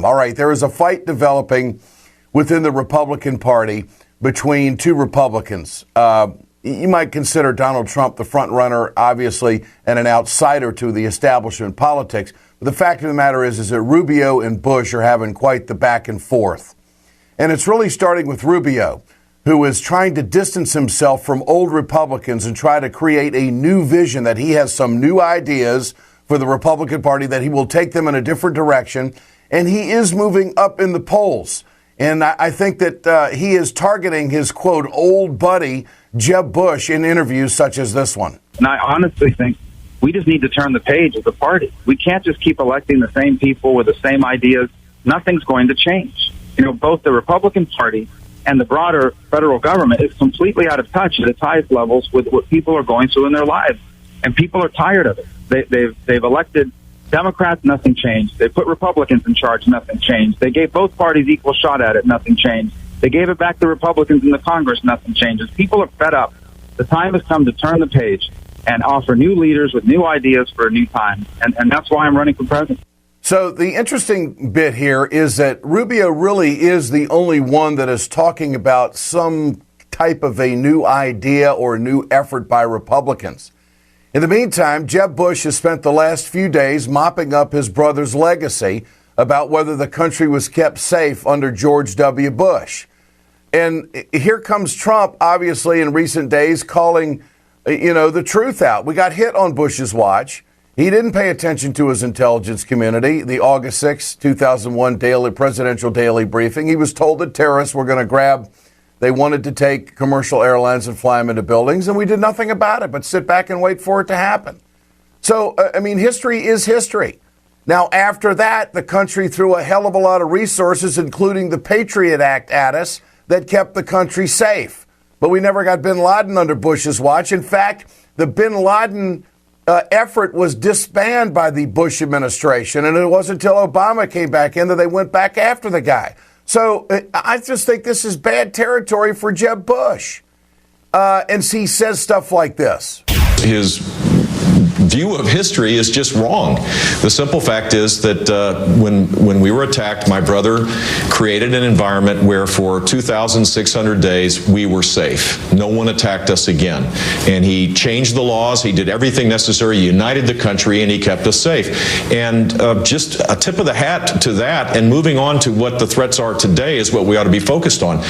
All right, there is a fight developing within the Republican Party between two Republicans. You might consider Donald Trump the front runner, obviously, and an outsider to the establishment politics. But the fact of the matter is that Rubio and Bush are having quite the back and forth. And it's really starting with Rubio, who is trying to distance himself from old Republicans and try to create a new vision that he has some new ideas for the Republican Party, that he will take them in a different direction. And he is moving up in the polls. And I think that he is targeting his, quote, old buddy, Jeb Bush, in interviews such as this one. And I honestly think we just need to turn the page as a party. We can't just keep electing the same people with the same ideas. Nothing's going to change. You know, both the Republican Party and the broader federal government is completely out of touch at its highest levels with what people are going through in their lives. And people are tired of it. They've elected Democrats, nothing changed. They put Republicans in charge, nothing changed. They gave both parties equal shot at it, nothing changed. They gave it back to Republicans in the Congress, nothing changes. People are fed up. The time has come to turn the page and offer new leaders with new ideas for a new time. And that's why I'm running for president. So the interesting bit here is that Rubio really is the only one that is talking about some type of a new idea or a new effort by Republicans. In the meantime, Jeb Bush has spent the last few days mopping up his brother's legacy about whether the country was kept safe under George W. Bush. And here comes Trump, obviously, in recent days, calling, the truth out. We got hit on Bush's watch. He didn't pay attention to his intelligence community. The August 6, 2001 presidential daily briefing. He was told that terrorists were going to they wanted to take commercial airlines and fly them into buildings, and we did nothing about it but sit back and wait for it to happen. So, history is history. Now, after that, the country threw a hell of a lot of resources, including the Patriot Act at us, that kept the country safe. But we never got bin Laden under Bush's watch. In fact, the bin Laden effort was disbanded by the Bush administration, and it wasn't until Obama came back in that they went back after the guy. So I just think this is bad territory for Jeb Bush. And he says stuff like this. His view of history is just wrong. The simple fact is that when we were attacked, my brother created an environment where for 2,600 days we were safe. No one attacked us again. And he changed the laws. He did everything necessary. He united the country, and he kept us safe. And just a tip of the hat to that, and moving on to what the threats are today is what we ought to be focused on.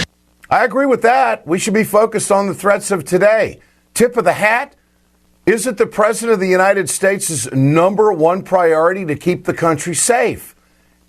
I agree with that. We should be focused on the threats of today. Tip of the hat? Is it the President of the United States' number one priority to keep the country safe?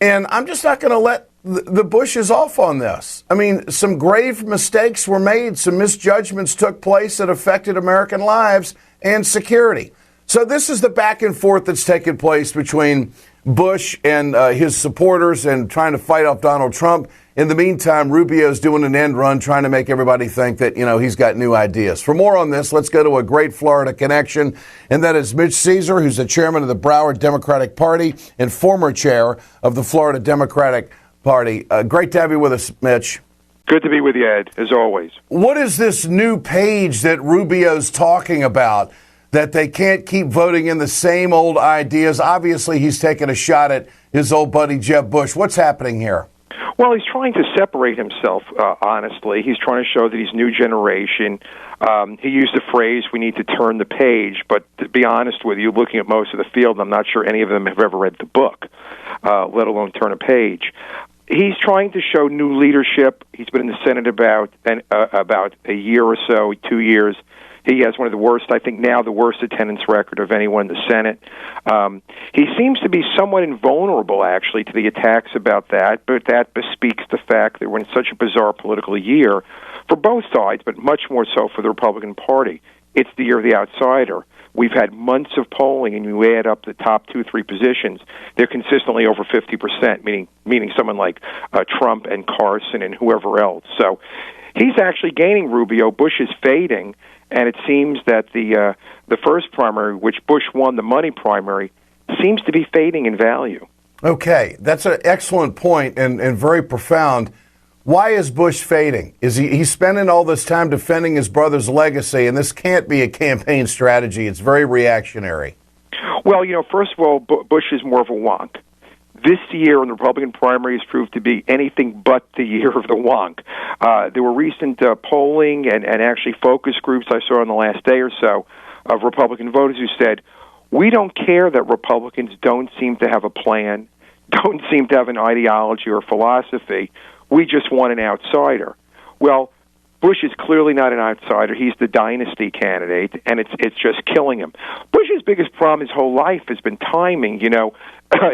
And I'm just not going to let the Bushes off on this. Some grave mistakes were made. Some misjudgments took place that affected American lives and security. So this is the back and forth that's taken place between Bush and his supporters and trying to fight off Donald Trump. In the meantime, Rubio's doing an end run, trying to make everybody think that, he's got new ideas. For more on this, let's go to a great Florida connection, and that is Mitch Ceasar, who's the chairman of the Broward Democratic Party and former chair of the Florida Democratic Party. Great to have you with us, Mitch. Good to be with you, Ed, as always. What is this new page that Rubio's talking about, that they can't keep voting in the same old ideas? Obviously, he's taking a shot at his old buddy Jeb Bush. What's happening here? Well, he's trying to separate himself, honestly. He's trying to show that he's new generation. He used the phrase, we need to turn the page. But to be honest with you, looking at most of the field, I'm not sure any of them have ever read the book, let alone turn a page. He's trying to show new leadership. He's been in the Senate about a year or so, 2 years. He has one of the worst, I think now the worst attendance record of anyone in the Senate. He seems to be somewhat invulnerable, actually, to the attacks about that, but that bespeaks the fact that we're in such a bizarre political year for both sides, but much more so for the Republican Party. It's the year of the outsider. We've had months of polling, and you add up the top 2-3 positions, they're consistently over 50%, meaning someone like Trump and Carson and whoever else. So he's actually gaining Rubio. Bush is fading. And it seems that the first primary, which Bush won, the money primary, seems to be fading in value. Okay, that's an excellent point and very profound. Why is Bush fading? Is he's spending all this time defending his brother's legacy, and this can't be a campaign strategy. It's very reactionary. Well, first of all, Bush is more of a wonk. This year in the Republican primary has proved to be anything but the year of the wonk. There were recent polling and actually focus groups I saw in the last day or so of Republican voters who said, we don't care that Republicans don't seem to have a plan, don't seem to have an ideology or philosophy. We just want an outsider. Well, Bush is clearly not an outsider. He's the dynasty candidate, and it's just killing him. Bush's biggest problem his whole life has been timing. You know,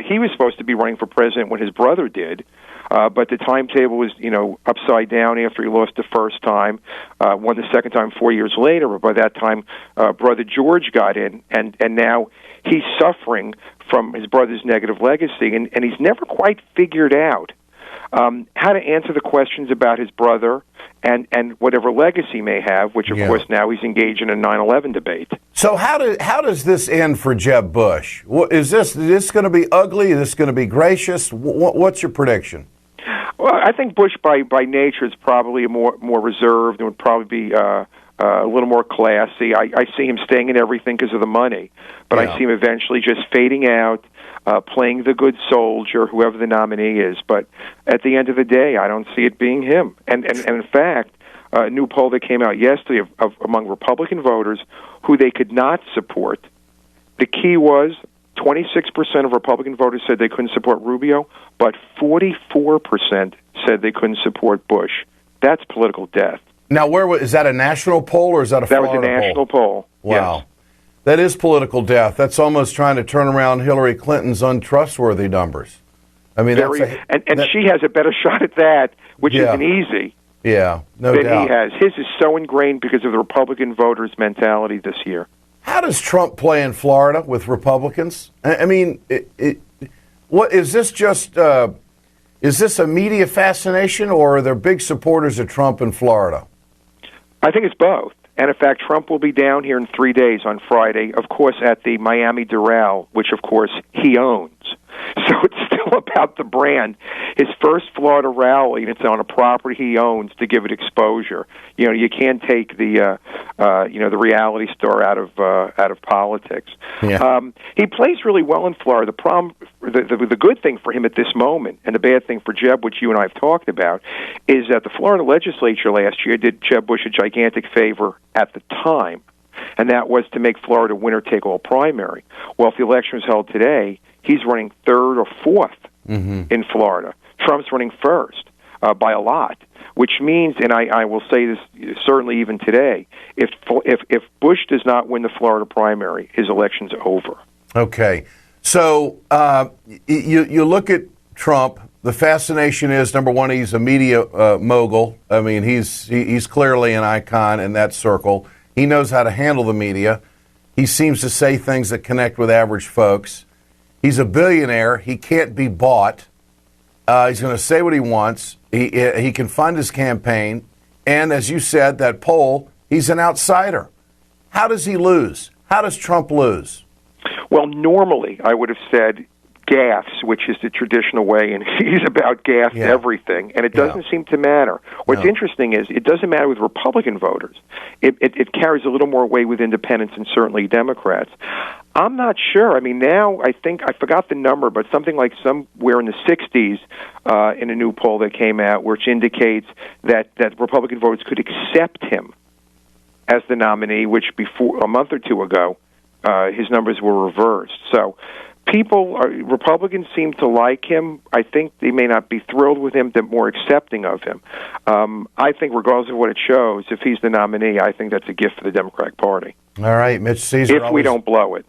he was supposed to be running for president when his brother did, but the timetable was, upside down after he lost the first time, won the second time 4 years later. But by that time, brother George got in, and now he's suffering from his brother's negative legacy, and he's never quite figured out how to answer the questions about his brother and whatever legacy he may have, which, of course, now he's engaged in a 9/11 debate. So how does this end for Jeb Bush? Is this going to be ugly? Is this going to be gracious? What's your prediction? Well, I think Bush, by nature, is probably more reserved and would probably be a little more classy. I see him staying in everything because of the money, but I see him eventually just fading out, playing the good soldier, whoever the nominee is. But at the end of the day, I don't see it being him. And in fact, a new poll that came out yesterday of among Republican voters who they could not support, the key was 26% of Republican voters said they couldn't support Rubio, but 44% said they couldn't support Bush. That's political death. Now, is that a national poll or is that a Florida poll? That was a national poll. Wow. Yes. That is political death. That's almost trying to turn around Hillary Clinton's untrustworthy numbers. I mean, and she has a better shot at that, which isn't easy. Yeah, no than doubt. He has. His is so ingrained because of the Republican voters' mentality this year. How does Trump play in Florida with Republicans? I mean, what is this just? Is this a media fascination, or are there big supporters of Trump in Florida? I think it's both. And in fact, Trump will be down here in 3 days on Friday, of course, at the Miami Doral, which, of course, he owns. So it's still about the brand. His first Florida rally, and it's on a property he owns to give it exposure. You know, you can't take the the reality star out of politics. Yeah. He plays really well in Florida. The problem, the good thing for him at this moment, and the bad thing for Jeb, which you and I have talked about, is that the Florida legislature last year did Jeb Bush a gigantic favor at the time, and that was to make Florida winner-take-all primary. Well, if the election was held today, he's running third or fourth in Florida. Trump's running first by a lot, which means, and I will say this certainly even today, if Bush does not win the Florida primary, his election's over. Okay. So you look at Trump. The fascination is, number one, he's a media mogul. I mean, he's clearly an icon in that circle. He knows how to handle the media. He seems to say things that connect with average folks. He's a billionaire. He can't be bought. He's going to say what he wants. He can fund his campaign. And as you said, that poll, he's an outsider. How does he lose? How does Trump lose? Well, normally I would have said gaffes, which is the traditional way, and he's about gaffes everything, and it doesn't seem to matter. What's interesting is it doesn't matter with Republican voters. It carries a little more weight with independents and certainly Democrats. I'm not sure. I mean, now I think, I forgot the number, but something like somewhere in the 60s in a new poll that came out, which indicates that Republican voters could accept him as the nominee, which before a month or two ago, his numbers were reversed. So Republicans seem to like him. I think they may not be thrilled with him, they're more accepting of him. I think regardless of what it shows, if he's the nominee, I think that's a gift for the Democratic Party. All right, Mitch Ceasar. If we don't blow it.